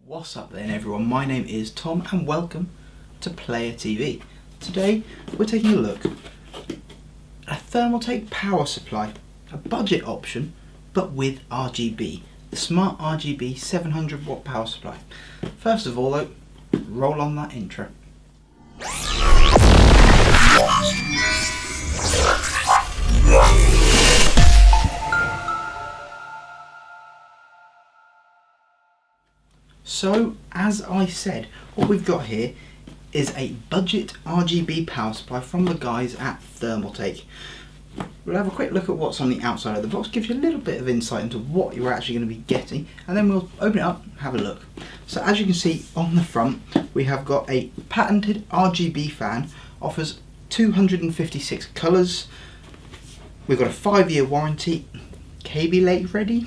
What's up then everyone, my name is Tom and welcome to Player TV. Today we're taking a look at a Thermaltake power supply, a budget option but with RGB, the Smart RGB 700 watt power supply. First of all though, roll on that intro. So, as I said, what we've got here is a budget RGB power supply from the guys at Thermaltake. We'll have a quick look at what's on the outside of the box, gives you a little bit of insight into what you're actually going to be getting, and then we'll open it up and have a look. So as you can see on the front, we have got a patented RGB fan, offers 256 colours, we've got a 5-year warranty, KB late ready,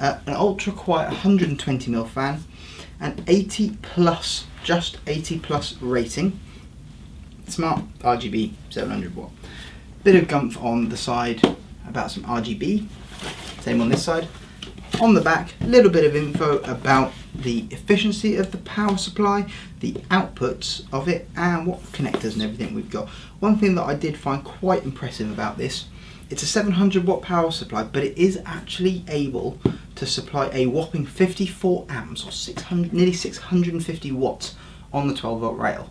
an ultra quiet 120mm fan, an 80 plus, just 80 plus rating, Smart RGB 700 watt. Bit of gumph on the side about some RGB, same on this side. On the back, a little bit of info about the efficiency of the power supply, the outputs of it, and what connectors and everything we've got. One thing that I did find quite impressive about this, it's a 700 watt power supply, but it is actually able to supply a whopping 54 amps or nearly 650 watts on the 12 volt rail.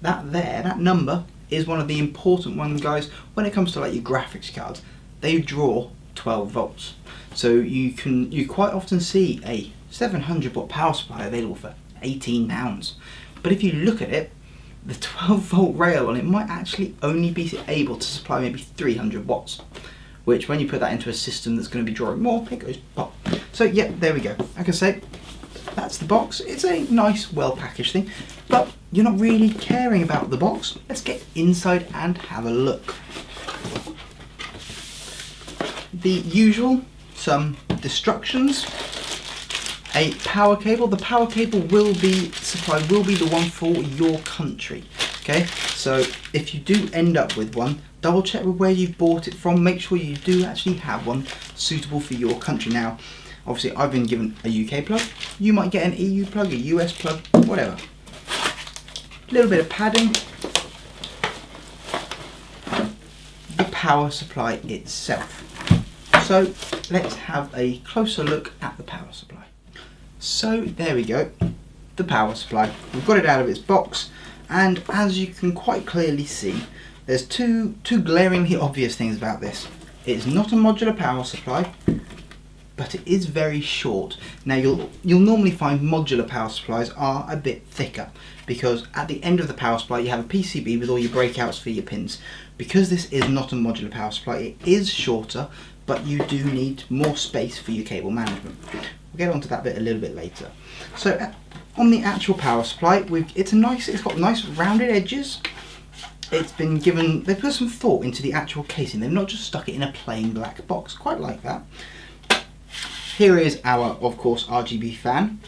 That number is one of the important ones, guys, when it comes to like your graphics cards. They draw 12 volts. So you quite often see a 700 watt power supply available for £18. But if you look at it, the 12 volt rail on it might actually only be able to supply maybe 300 watts, which when you put that into a system that's going to be drawing more, it goes pop. So yeah, there we go. Like I say, that's the box. It's a nice, well packaged thing, but you're not really caring about the box. Let's get inside and have a look. The usual, some instructions. A power cable. The power cable will be the one for your country. Okay, so if you do end up with one, double check with where you've bought it from. Make sure you do actually have one suitable for your country. Now, obviously, I've been given a UK plug. You might get an EU plug, a US plug, whatever. A little bit of padding. The power supply itself. So let's have a closer look at the power supply. So there we go, the power supply. We've got it out of its box, and as you can quite clearly see, there's two glaringly obvious things about this. It's not a modular power supply, but it is very short. Now you'll normally find modular power supplies are a bit thicker, because at the end of the power supply you have a PCB with all your breakouts for your pins. Because this is not a modular power supply, it is shorter, but you do need more space for your cable management. We'll get onto that bit a little bit later. So on the actual power supply, it's got nice rounded edges. It's been given, they put some thought into the actual casing. They've not just stuck it in a plain black box, quite like that. Here is our, of course, RGB fan.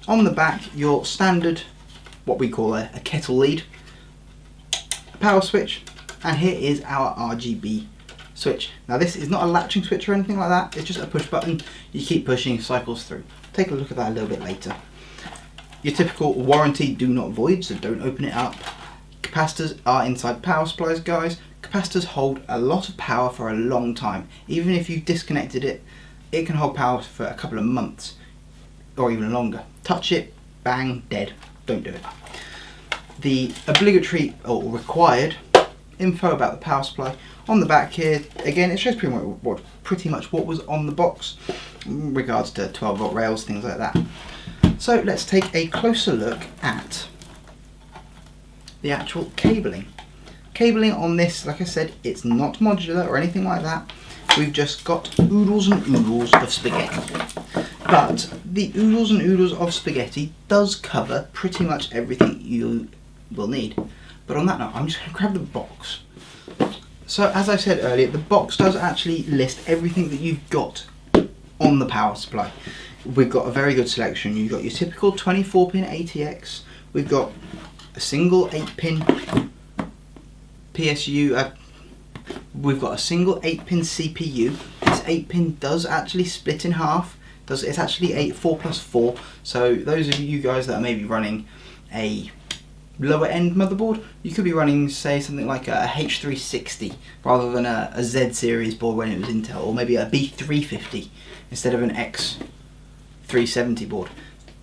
On the back, your standard, what we call a kettle lead, a power switch, and here is our RGB switch. Now this is not a latching switch or anything like that, it's just a push button. You keep pushing, it cycles through. Take a look at that a little bit later. Your typical warranty do not void, so don't open it up. Capacitors are inside power supplies, guys. Capacitors hold a lot of power for a long time. Even if you disconnected it, it can hold power for a couple of months or even longer. Touch it, bang, dead. Don't do it. The obligatory or required info about the power supply on the back here, again, it shows pretty much what was on the box in regards to 12 volt rails, things like that. So let's take a closer look at the actual cabling. Cabling on this, like I said, it's not modular or anything like that. We've just got oodles and oodles of spaghetti. But the oodles and oodles of spaghetti does cover pretty much everything you will need. But on that note, I'm just going to grab the box. So as I said earlier, the box does actually list everything that you've got on the power supply. We've got a very good selection. You've got your typical 24-pin ATX. We've got a single 8-pin PSU. We've got a single 8-pin CPU. This 8-pin does actually split in half. It's actually a 4+4, so those of you guys that are maybe running a lower end motherboard, you could be running, say, something like a H360 rather than a Z series board when it was Intel, or maybe a B350 instead of an X370 board.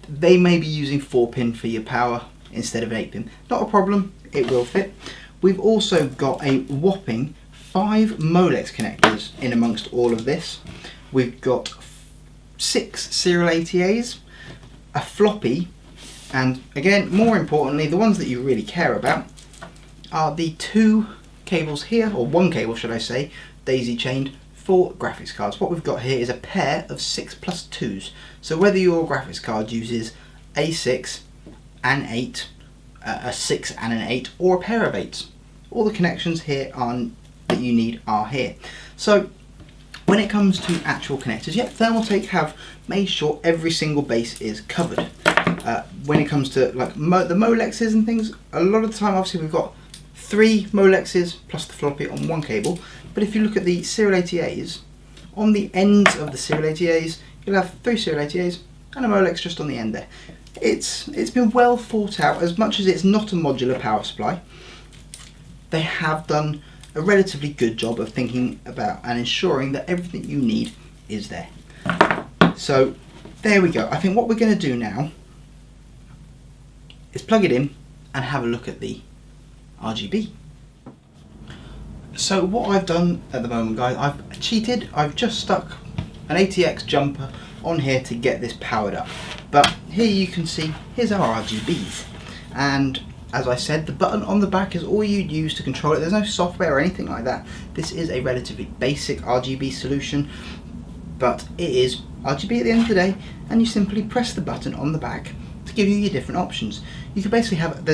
They may be using 4-pin for your power instead of 8-pin. Not a problem, it will fit. We've also got a whopping 5 Molex connectors in amongst all of this. We've got 6 serial ATAs, a floppy, and again, more importantly, the ones that you really care about are the 2 cables here, or 1 cable should I say, daisy chained for graphics cards. What we've got here is a pair of 6+2s. So whether your graphics card uses a 6, an 8, a 6 and an 8, or a pair of 8s, all the connections here that you need are here. So when it comes to actual connectors, yeah, Thermaltake have made sure every single base is covered. When it comes to like the Molexes and things, a lot of the time obviously we've got 3 Molexes plus the floppy on 1 cable, but if you look at the serial ATAs, on the ends of the serial ATAs you'll have 3 serial ATAs and a Molex just on the end there. It's been well thought out. As much as it's not a modular power supply, they have done a relatively good job of thinking about and ensuring that everything you need is there. So there we go. I think what we're going to do now is plug it in and have a look at the RGB. So what I've done at the moment, guys, I've cheated. I've just stuck an ATX jumper on here to get this powered up. But here you can see, here's our RGBs. And as I said, the button on the back is all you'd use to control it. There's no software or anything like that. This is a relatively basic RGB solution, but it is RGB at the end of the day, and you simply press the button on the back to give you your different options. You can basically have,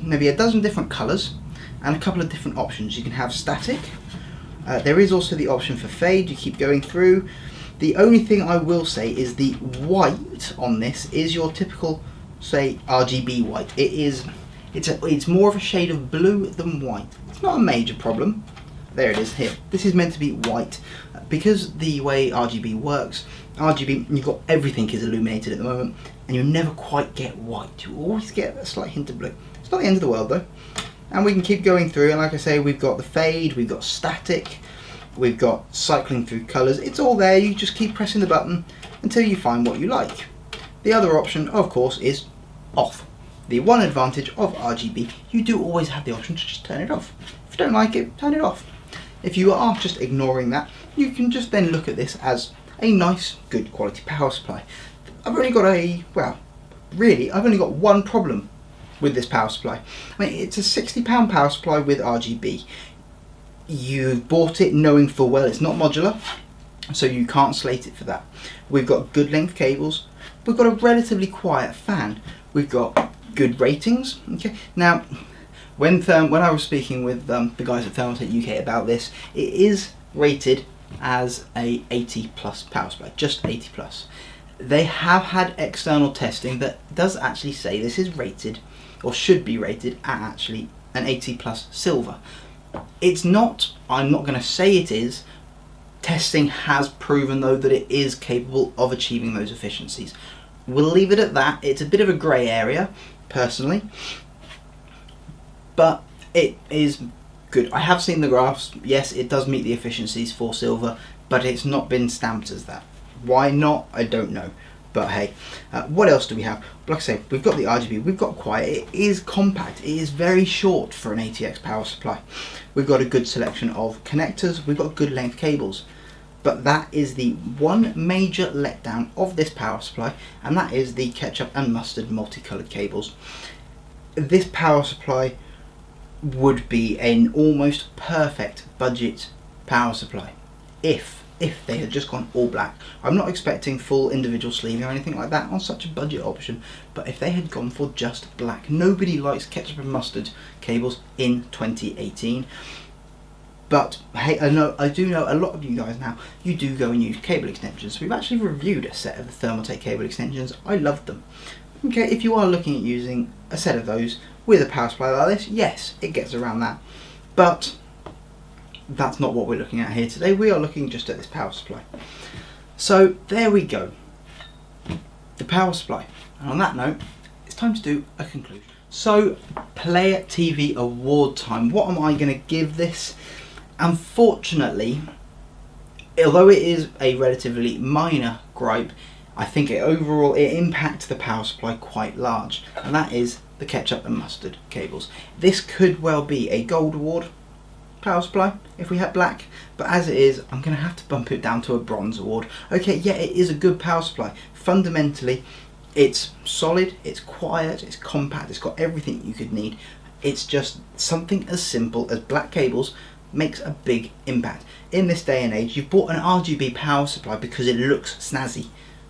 maybe a dozen different colours and a couple of different options. You can have static. There is also the option for fade. You keep going through. The only thing I will say is the white on this is your typical, say, RGB white. It's more of a shade of blue than white. It's not a major problem. There it is here. This is meant to be white. Because the way RGB works, you've got everything is illuminated at the moment, and you never quite get white. You always get a slight hint of blue. It's not the end of the world though. And we can keep going through, and like I say, we've got the fade, we've got static, we've got cycling through colours. It's all there. You just keep pressing the button until you find what you like. The other option, of course, is off. The one advantage of RGB, you do always have the option to just turn it off. If you don't like it, turn it off. If you are just ignoring that, you can just then look at this as a nice, good quality power supply. I've only got I've only got one problem with this power supply. I mean, it's a £60 power supply with RGB. You've bought it knowing full well it's not modular, so you can't slate it for that. We've got good length cables. We've got a relatively quiet fan. We've got good ratings. Okay, now when I was speaking with the guys at Thermaltake UK about this, it is rated as a 80 plus power supply, just 80 plus. They have had external testing that does actually say this is rated, or should be rated at actually an 80 plus silver. It's not, I'm not going to say it is. Testing has proven though that it is capable of achieving those efficiencies. We'll leave it at that. It's a bit of a grey area, personally, but it is good. I have seen the graphs. Yes, it does meet the efficiencies for silver, but it's not been stamped as that. Why not? I don't know. But hey, what else do we have? Like I say, we've got the RGB, we've got quiet. It is compact. It is very short for an ATX power supply. We've got a good selection of connectors. We've got good length cables. But that is the one major letdown of this power supply, and that is the ketchup and mustard multicolored cables. This power supply would be an almost perfect budget power supply if they had just gone all black. I'm not expecting full individual sleeving or anything like that on such a budget option, but if they had gone for just black. Nobody likes ketchup and mustard cables in 2018. But hey, I do know a lot of you guys now, you do go and use cable extensions. We've actually reviewed a set of the Thermaltake cable extensions. I love them. Okay, if you are looking at using a set of those with a power supply like this, yes, it gets around that. But that's not what we're looking at here today. We are looking just at this power supply. So there we go. the power supply. And on that note, it's time to do a conclusion. So, Player TV award time. What am I going to give this? Unfortunately, although it is a relatively minor gripe, I think overall it impacts the power supply quite large, and that is the ketchup and mustard cables. This could well be a gold award power supply if we had black, but as it is, I'm going to have to bump it down to a bronze award. Okay, yeah, it is a good power supply. Fundamentally, it's solid, it's quiet, it's compact, it's got everything you could need. It's just something as simple as black cables makes a big impact. In this day and age, you've bought an RGB power supply because it looks snazzy.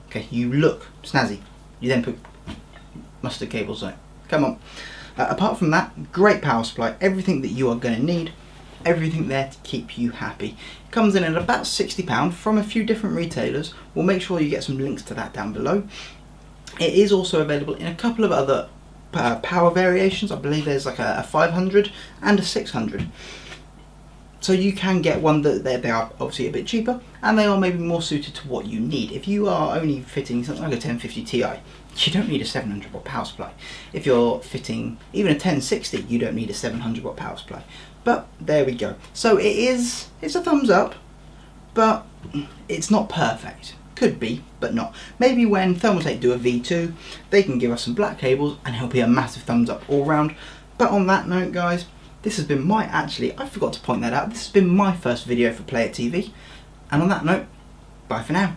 Okay, you look snazzy. You then put mustard cables on it. Come on. Apart from that, great power supply. Everything that you are going to need. Everything there to keep you happy. It comes in at about £60 from a few different retailers. We'll make sure you get some links to that down below. It is also available in a couple of other power variations. I believe there's like a 500 and a 600. So you can get one that they are obviously a bit cheaper, and they are maybe more suited to what you need. If you are only fitting something like a 1050 Ti, you don't need a 700 watt power supply. If you're fitting even a 1060, you don't need a 700 watt power supply. But there we go. So it's a thumbs up, but it's not perfect. Could be, but not. Maybe when Thermaltake do a V2, they can give us some black cables and it'll be a massive thumbs up all round. But on that note, guys, this has been I forgot to point that out, this has been my first video for Player TV. And on that note, bye for now.